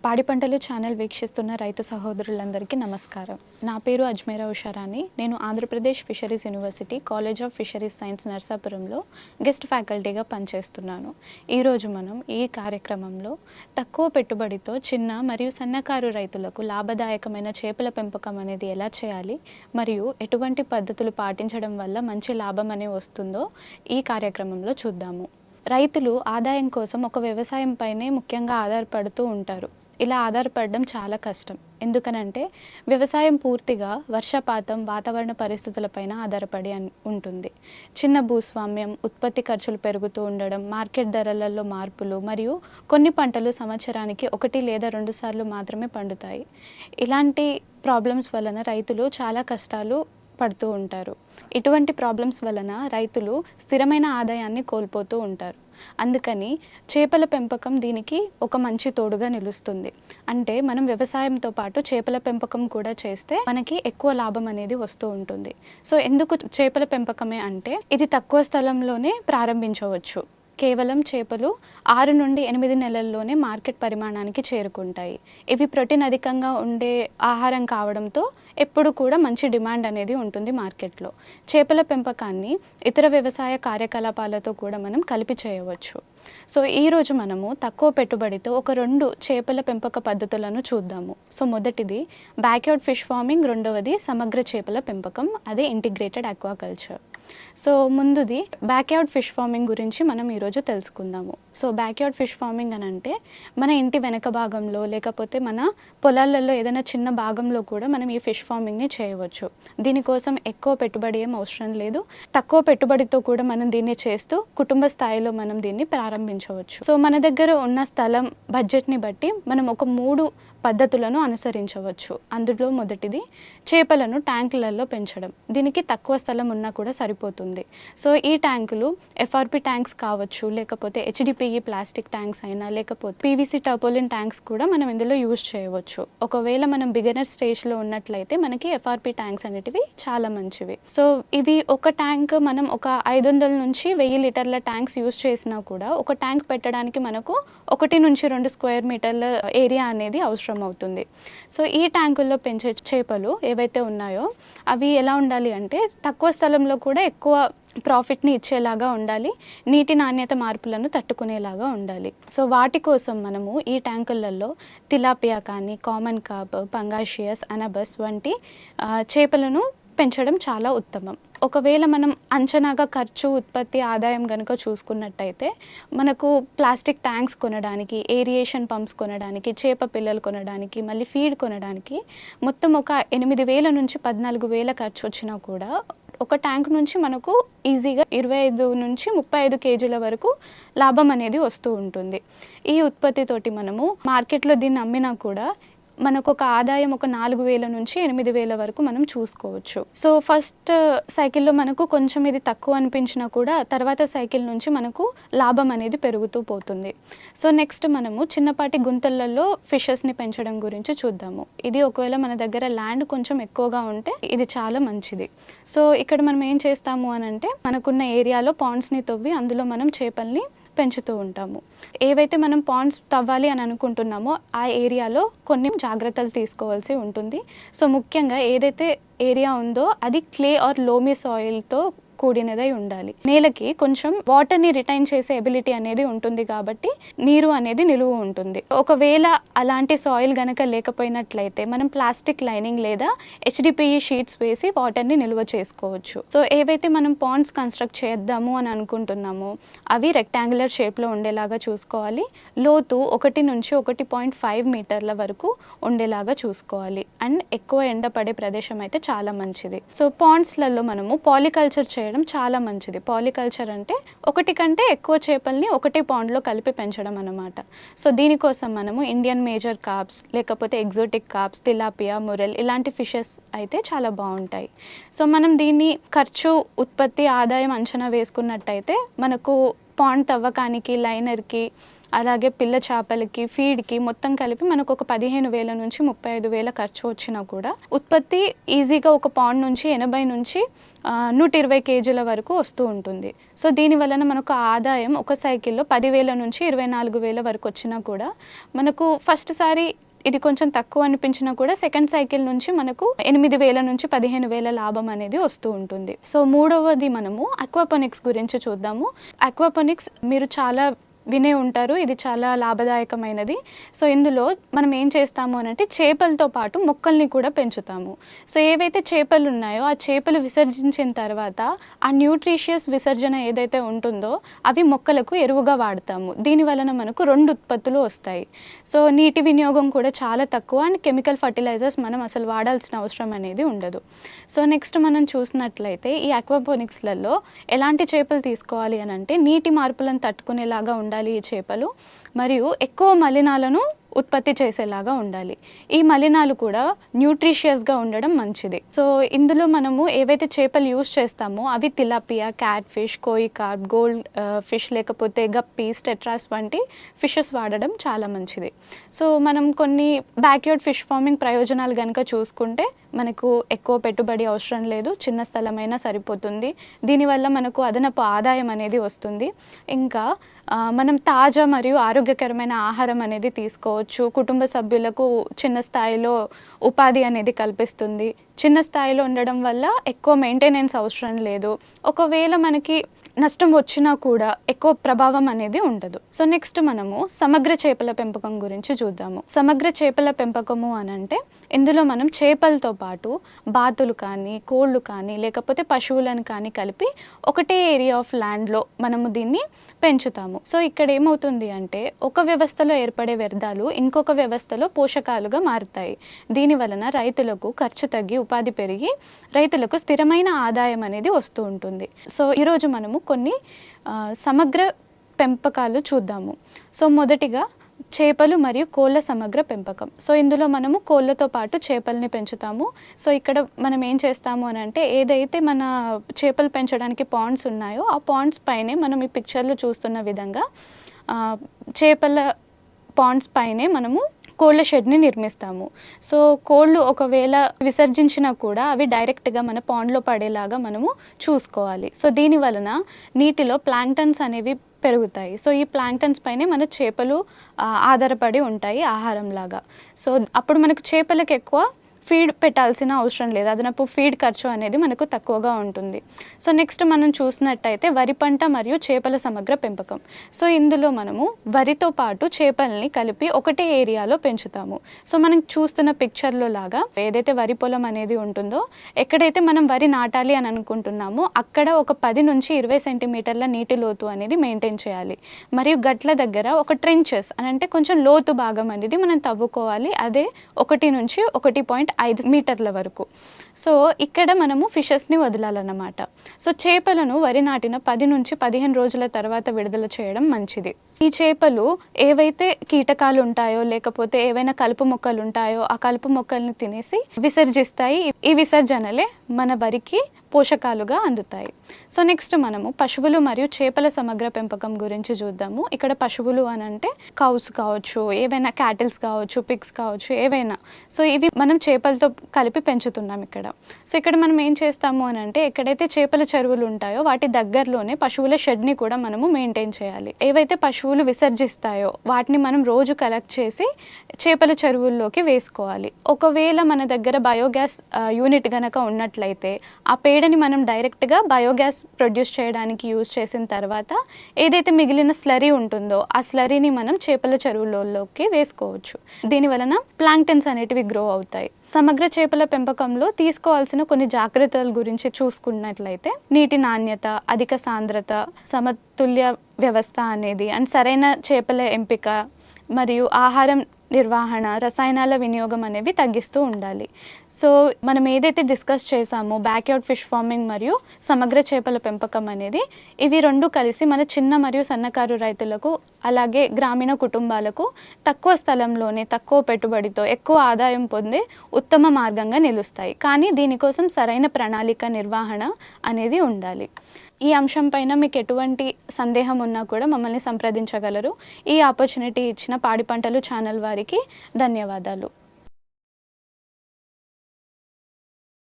పాడి పంటలు ఛానల్ వీక్షిస్తున్న రైతు సహోదరులందరికీ నమస్కారం. నా పేరు అజ్మేరా ఉషారాణి. నేను Andhra Pradesh fisheries university college of fisheries science నర్సాపురంలో గెస్ట్ ఫ్యాకల్టీగా పనిచేస్తున్నాను. ఈరోజు మనం ఈ కార్యక్రమంలో తక్కువ పెట్టుబడితో చిన్న మరియు సన్నకారు రైతులకు లాభదాయకమైన చేపల పెంపకం అనేది ఎలా చేయాలి మరియు ఎటువంటి పద్ధతులు పాటించడం వల్ల మంచి లాభం అనేది వస్తుందో ఈ కార్యక్రమంలో చూద్దాము. రైతులు ఆదాయం కోసం ఒక వ్యవసాయం పైనే ముఖ్యంగా ఆధారపడుతూ ఉంటారు. ఇలా ఆధారపడడం చాలా కష్టం. ఎందుకనంటే వ్యవసాయం పూర్తిగా వర్షపాతం, వాతావరణ పరిస్థితులపైన ఆధారపడి ఉంటుంది. చిన్న భూస్వామ్యం, ఉత్పత్తి ఖర్చులు పెరుగుతూ ఉండడం, మార్కెట్ ధరలలో మార్పులు మరియు కొన్ని పంటలు సంవత్సరానికి 1 లేదా 2 సార్లు మాత్రమే పండుతాయి. ఇలాంటి ప్రాబ్లమ్స్ వలన రైతులు చాలా కష్టాలు పడుతూ ఉంటారు. ఇటువంటి ప్రాబ్లమ్స్ వలన రైతులు స్థిరమైన ఆదాయాన్ని కోల్పోతూ ఉంటారు. అందుకని చేపల పెంపకం దీనికి ఒక మంచి తోడుగా నిలుస్తుంది. అంటే మనం వ్యవసాయంతో పాటు చేపల పెంపకం కూడా చేస్తే మనకి ఎక్కువ లాభం అనేది వస్తూ ఉంటుంది. సో ఎందుకు చేపల పెంపకమే అంటే ఇది తక్కువ స్థలంలోనే ప్రారంభించవచ్చు. కేవలం చేపలు 6 నుండి 8 నెలల్లోనే మార్కెట్ పరిమాణానికి చేరుకుంటాయి. ఇవి ప్రోటీన్ అధికంగా ఉండే ఆహారం కావడంతో ఎప్పుడు కూడా మంచి డిమాండ్ అనేది ఉంటుంది మార్కెట్లో. చేపల పెంపకాన్ని ఇతర వ్యవసాయ కార్యకలాపాలతో కూడా మనం కలిపి చేయవచ్చు. సో ఈరోజు మనము తక్కువ పెట్టుబడితో ఒక 2 చేపల పెంపక పద్ధతులను చూద్దాము. సో మొదటిది బ్యాక్యార్డ్ ఫిష్ ఫార్మింగ్, రెండవది సమగ్ర చేపల పెంపకం, అదే ఇంటిగ్రేటెడ్ ఆక్వాకల్చర్. సో ముందుది బ్యాక్యార్డ్ ఫిష్ ఫార్మింగ్ గురించి మనం ఈరోజు తెలుసుకుందాము. సో బ్యాక్యార్డ్ ఫిష్ ఫార్మింగ్ అని అంటే మన ఇంటి వెనక భాగంలో లేకపోతే మన పొలాలలో ఏదైనా చిన్న భాగంలో కూడా మనం ఈ ఫిష్ ఫార్మింగ్ని చేయవచ్చు. దీనికోసం ఎక్కువ పెట్టుబడి ఏం అవసరం లేదు. తక్కువ పెట్టుబడితో కూడా మనం దీన్ని చేస్తూ కుటుంబ స్థాయిలో మనం దీన్ని ప్రారంభించవచ్చు. సో మన దగ్గర ఉన్న స్థలం, బడ్జెట్ని బట్టి మనం ఒక 3 పద్ధతులను అనుసరించవచ్చు. అందులో మొదటిది చేపలను ట్యాంకులలో పెంచడం. దీనికి తక్కువ స్థలం ఉన్నా కూడా సరిపోతుంది. సో ఈ ట్యాంకులు ఎఫ్ఆర్పి ట్యాంక్స్ కావచ్చు, లేకపోతే హెచ్డిపిఈ ప్లాస్టిక్ ట్యాంక్స్ అయినా, లేకపోతే పీవీసీ టర్పోలిన్ ట్యాంక్స్ కూడా మనం ఇందులో యూజ్ చేయవచ్చు. ఒకవేళ మనం బిగినర్ స్టేజ్లో ఉన్నట్లయితే మనకి ఎఫ్ఆర్పి ట్యాంక్స్ అనేటివి చాలా మంచివి. సో ఇవి ఒక ట్యాంక్ మనం ఒక 500 నుంచి 1000 లీటర్ల ట్యాంక్స్ యూజ్ చేసినా కూడా ఒక ట్యాంక్ పెట్టడానికి మనకు 1 నుంచి 2 స్క్వేర్ మీటర్ల ఏరియా అనేది అవసరం అవుతుంది. సో ఈ ట్యాంకుల్లో పెంచే చేపలు ఏవైతే ఉన్నాయో అవి ఎలా ఉండాలి అంటే తక్కువ స్థలంలో కూడా ఎక్కువ ప్రాఫిట్ని ఇచ్చేలాగా ఉండాలి, నీటి నాణ్యత మార్పులను తట్టుకునేలాగా ఉండాలి. సో వాటి కోసం మనము ఈ ట్యాంకులలో తిలాపియా కానీ, కామన్ కార్ప్, పంగాషియస్, అనబస్ వంటి చేపలను పెంచడం చాలా ఉత్తమం. ఒకవేళ మనం అంచనాగా ఖర్చు, ఉత్పత్తి, ఆదాయం కనుక చూసుకున్నట్టయితే మనకు ప్లాస్టిక్ ట్యాంక్స్ కొనడానికి, ఏరియేషన్ పంప్స్ కొనడానికి, చేప పిల్లలు కొనడానికి, మళ్ళీ ఫీడ్ కొనడానికి మొత్తం ఒక 8,000 నుంచి 14,000 ఖర్చు వచ్చినా కూడా ఒక ట్యాంక్ నుంచి మనకు ఈజీగా 25 నుంచి 35 కేజీల వరకు లాభం అనేది వస్తూ ఉంటుంది. ఈ ఉత్పత్తితోటి మనము మార్కెట్లో దీన్ని అమ్మినా కూడా మనకు ఒక ఆదాయం ఒక 4,000 నుంచి 8,000 వరకు మనం చూసుకోవచ్చు. సో ఫస్ట్ సైకిల్లో మనకు కొంచెం ఇది తక్కువ అనిపించినా కూడా తర్వాత సైకిల్ నుంచి మనకు లాభం అనేది పెరుగుతూ పోతుంది. సో నెక్స్ట్ మనము చిన్నపాటి గుంతలలో ఫిషెస్ని పెంచడం గురించి చూద్దాము. ఇది ఒకవేళ మన దగ్గర ల్యాండ్ కొంచెం ఎక్కువగా ఉంటే ఇది చాలా మంచిది. సో ఇక్కడ మనం ఏం చేస్తాము అని అంటే మనకున్న ఏరియాలో పాండ్స్ని తవ్వి అందులో మనం చేపల్ని పెంచుతూ ఉంటాము. ఏవైతే మనం పాండ్స్ తవ్వాలి అని అనుకుంటున్నామో ఆ ఏరియాలో కొన్ని జాగ్రత్తలు తీసుకోవాల్సి ఉంటుంది. సో ముఖ్యంగా ఏదైతే ఏరియా ఉందో అది క్లే ఆర్ లోమీ సాయిల్తో కూడినదై ఉండాలి. నేలకి కొంచెం వాటర్ని రిటైన్ చేసే ఎబిలిటీ అనేది ఉంటుంది కాబట్టి నీరు అనేది నిలువ ఉంటుంది. ఒకవేళ అలాంటి సాయిల్ గనక లేకపోయినట్లయితే మనం ప్లాస్టిక్ లైనింగ్ లేదా హెచ్డిపిఈ షీట్స్ వేసి వాటర్ని నిల్వ చేసుకోవచ్చు. సో ఏవైతే మనం పాండ్స్ కన్స్ట్రక్ట్ చేద్దాము అని అనుకుంటున్నామో అవి రెక్టాంగులర్ షేప్లో ఉండేలాగా చూసుకోవాలి. లోతు 1 నుంచి 1.5 మీటర్ల వరకు ఉండేలాగా చూసుకోవాలి. అండ్ ఎక్కువ ఎండ పడే ప్రదేశం అయితే చాలా మంచిది. సో పాండ్స్లలో మనము పాలికల్చర్ చేయడం చాలా మంచిది. పాలికల్చర్ అంటే ఒకటి కంటే ఎక్కువ చేపల్ని ఒకటే పాండ్లో కలిపి పెంచడం అన్నమాట. సో దీనికోసం మనము ఇండియన్ మేజర్ కార్ప్స్, లేకపోతే ఎగ్జోటిక్ కార్ప్స్, తిలాపియా, మురెల్ ఇలాంటి ఫిషెస్ అయితే చాలా బాగుంటాయి. సో మనం దీన్ని ఖర్చు, ఉత్పత్తి, ఆదాయం అంచనా వేసుకున్నట్టయితే మనకు పాండ్ తవ్వకానికి, లైనర్కి, అలాగే పిల్ల చేపలకి, ఫీడ్‌కి మొత్తం కలిపి మనకు ఒక 15,000 నుంచి 35,000 ఖర్చు వచ్చినా కూడా ఉత్పత్తి ఈజీగా ఒక పాండ్ నుంచి 80 నుంచి 120 కేజీల వరకు వస్తూ ఉంటుంది. సో దీని వలన మనకు ఆదాయం ఒక సైకిల్‌లో 10,000 నుంచి 24,000 వరకు వచ్చినా కూడా మనకు ఫస్ట్ సారి ఇది కొంచెం తక్కువ అనిపించినా కూడా సెకండ్ సైకిల్ నుంచి మనకు 8,000 నుంచి 15,000 లాభం అనేది వస్తూ ఉంటుంది. సో మూడవది మనము అక్వాపోనిక్స్ గురించి చూద్దాము. అక్వాపోనిక్స్ మీరు చాలా వినే ఉంటారు. ఇది చాలా లాభదాయకమైనది. సో ఇందులో మనం ఏం చేస్తాము అనంటే చేపలతో పాటు మొక్కల్ని కూడా పెంచుతాము. సో ఏవైతే చేపలు ఉన్నాయో ఆ చేపలు విసర్జించిన తర్వాత ఆ న్యూట్రిషియస్ విసర్జన ఏదైతే ఉంటుందో అవి మొక్కలకు ఎరువుగా వాడతాము. దీని వలన మనకు 2 ఉత్పత్తులు వస్తాయి. సో నీటి వినియోగం కూడా చాలా తక్కువ అండ్ కెమికల్ ఫర్టిలైజర్స్ మనం అసలు వాడాల్సిన అవసరం అనేది ఉండదు. సో నెక్స్ట్ మనం చూసినట్లయితే ఈ అక్వాపోనిక్స్లలో ఎలాంటి చేపలు తీసుకోవాలి అనంటే నీటి మార్పులను తట్టుకునేలాగా ఉండాలి ఈ చేపలు, మరియు ఎక్కువ మలినాలను ఉత్పత్తి చేసేలాగా ఉండాలి. ఈ మలినాలు కూడా న్యూట్రిషియస్గా ఉండడం మంచిది. సో ఇందులో మనము ఏవైతే చేపలు యూజ్ చేస్తామో అవి తిలాపియా, క్యాట్ ఫిష్, కోయి కార్ప్, గోల్డ్ ఫిష్ లేకపోతే గప్పీస్, టెట్రాస్ వంటి ఫిషెస్ వాడడం చాలా మంచిది. సో మనం కొన్ని బ్యాక్యార్డ్ ఫిష్ ఫార్మింగ్ ప్రయోజనాలు కనుక చూసుకుంటే మనకు ఎక్కువ పెట్టుబడి అవసరం లేదు, చిన్న స్థలమైనా సరిపోతుంది. దీనివల్ల మనకు అదనపు ఆదాయం అనేది వస్తుంది. ఇంకా మనం తాజా మరియు ఆరోగ్యకరమైన ఆహారం అనేది తీసుకోవచ్చు. కుటుంబ సభ్యులకు చిన్న స్థాయిలో ఉపాధి అనేది కల్పిస్తుంది. చిన్న స్థాయిలో ఉండడం వల్ల ఎక్కువ మెయింటెనెన్స్ అవసరం లేదు. ఒకవేళ మనకి నష్టం వచ్చినా కూడా ఎక్కువ ప్రభావం అనేది ఉండదు. సో నెక్స్ట్ మనము సమగ్ర చేపల పెంపకం గురించి చూద్దాము. సమగ్ర చేపల పెంపకము అనంటే ఇందులో మనం చేపలతో పాటు బాతులు కానీ, కోళ్ళు కానీ, లేకపోతే పశువులను కానీ కలిపి ఒకటే ఏరియా ఆఫ్ ల్యాండ్లో మనము దీన్ని పెంచుతాము. సో ఇక్కడ ఏమవుతుంది అంటే ఒక వ్యవస్థలో ఏర్పడే వ్యర్థాలు ఇంకొక వ్యవస్థలో పోషకాలుగా మారుతాయి. దీని వలన రైతులకు ఖర్చు తగ్గి ఉపాధి పెరిగి రైతులకు స్థిరమైన ఆదాయం అనేది వస్తూ ఉంటుంది. సో ఈరోజు మనము కొన్ని సమగ్ర పెంపకాలు చూద్దాము. సో మొదటిగా చేపలు మరియు కోళ్ళ సమగ్ర పెంపకం. సో ఇందులో మనము కోళ్ళతో పాటు చేపల్ని పెంచుతాము. సో ఇక్కడ మనం ఏం చేస్తాము అని అంటే ఏదైతే మన చేపలు పెంచడానికి పాండ్స్ ఉన్నాయో ఆ పాండ్స్ పైనే మనం ఈ పిక్చర్లో చూస్తున్న విధంగా చేపల పాండ్స్ పైనే మనము కోళ్ళ షెడ్ని నిర్మిస్తాము. సో కోళ్ళు ఒకవేళ విసర్జించినా కూడా అవి డైరెక్ట్గా మన పాండ్లో పడేలాగా మనము చూసుకోవాలి. సో దీని వలన నీటిలో ప్లాంక్టన్స్ అనేవి పెరుగుతాయి. సో ఈ ప్లాంక్టన్స్ పైనే మన చేపలు ఆధారపడి ఉంటాయి ఆహారంలాగా. సో అప్పుడు మనకు చేపలకు ఎక్కువ ఫీడ్ పెట్టాల్సిన అవసరం లేదు, అదనపు ఫీడ్ ఖర్చు అనేది మనకు తక్కువగా ఉంటుంది. సో నెక్స్ట్ మనం చూసినట్టయితే వరి పంట మరియు చేపల సమగ్ర పెంపకం. సో ఇందులో మనము వరితో పాటు చేపల్ని కలిపి ఒకటే ఏరియాలో పెంచుతాము. సో మనం చూస్తున్న పిక్చర్లో లాగా ఏదైతే వరి పొలం అనేది ఉంటుందో ఎక్కడైతే మనం వరి నాటాలి అని అనుకుంటున్నామో అక్కడ ఒక 10 నుంచి 20 సెంటీమీటర్ల నీటి లోతు అనేది మెయింటైన్ చేయాలి. మరియు గట్ల దగ్గర ఒక ట్రెంచెస్ అని అంటే కొంచెం లోతు భాగం అనేది మనం తవ్వుకోవాలి. అదే 1 నుంచి 1.5 మీటర్ల వరకు. సో ఇక్కడ మనము ఫిషెస్ని వదలాలన్నమాట. సో చేపలను వరి నాటిన 10 నుంచి 15 రోజుల తర్వాత విడుదల చేయడం మంచిది. ఈ చేపలు ఏవైతే కీటకాలు ఉంటాయో లేకపోతే ఏవైనా కలుపు మొక్కలు ఉంటాయో ఆ కలుపు మొక్కల్ని తినేసి విసర్జిస్తాయి. ఈ విసర్జనలే మన వరికి పోషకాలుగా అందుతాయి. సో నెక్స్ట్ మనము పశువులు మరియు చేపల సమగ్ర పెంపకం గురించి చూద్దాము. ఇక్కడ పశువులు అని అంటే కౌస్ కావచ్చు, ఏవైనా క్యాటిల్స్ కావచ్చు, పిగ్స్ కావచ్చు, ఏవైనా. సో ఇవి మనం చేపలతో కలిపి పెంచుతున్నాం ఇక్కడ. సో ఇక్కడ మనం ఏం చేస్తాము అని అంటే ఎక్కడైతే చేపల చెరువులు ఉంటాయో వాటి దగ్గరలోనే పశువుల షెడ్ని కూడా మనము మెయింటైన్ చేయాలి. ఏవైతే పశువులు విసర్జిస్తాయో వాటిని మనం రోజు కలెక్ట్ చేసి చేపల చెరువుల్లోకి వేసుకోవాలి. ఒకవేళ మన దగ్గర బయోగ్యాస్ యూనిట్ గనక ఉన్నట్లయితే ఆ పేడని మనం డైరెక్ట్గా బయోగ్యాస్ ప్రొడ్యూస్ చేయడానికి యూజ్ చేసిన తర్వాత ఏదైతే మిగిలిన స్లరీ ఉంటుందో ఆ స్లరీని మనం చేపల చెరువులలోకి వేసుకోవచ్చు. దీని వలన ప్లాంక్టన్స్ అనేటివి గ్రో అవుతాయి. సమగ్ర చేపల పెంపకంలో తీసుకోవాల్సిన కొన్ని జాగ్రత్తల గురించి చూసుకున్నట్లయితే నీటి నాణ్యత, అధిక సాంద్రత, సమతుల్య వ్యవస్థ అనేది అండ్ సరైన చేపల ఎంపిక మరియు ఆహారం నిర్వహణ, రసాయనాల వినియోగం అనేవి తగ్గిస్తూ ఉండాలి. సో మనం ఏదైతే డిస్కస్ చేసామో బ్యాక్యార్డ్ ఫిష్ ఫార్మింగ్ మరియు సమగ్ర చేపల పెంపకం అనేది, ఇవి రెండు కలిసి మన చిన్న మరియు సన్నకారు రైతులకు అలాగే గ్రామీణ కుటుంబాలకు తక్కువ స్థలంలోనే తక్కువ పెట్టుబడితో ఎక్కువ ఆదాయం పొందే ఉత్తమ మార్గంగా నిలుస్తాయి. కానీ దీనికోసం సరైన ప్రణాళిక నిర్వహణ అనేది ఉండాలి. ఈ అంశం పైన మీకు ఎటువంటి సందేహం ఉన్నా కూడా మమ్మల్ని సంప్రదించగలరు. ఈ ఆపర్చునిటీ ఇచ్చిన పాడి పంటలు ఛానల్ వారికి ధన్యవాదాలు.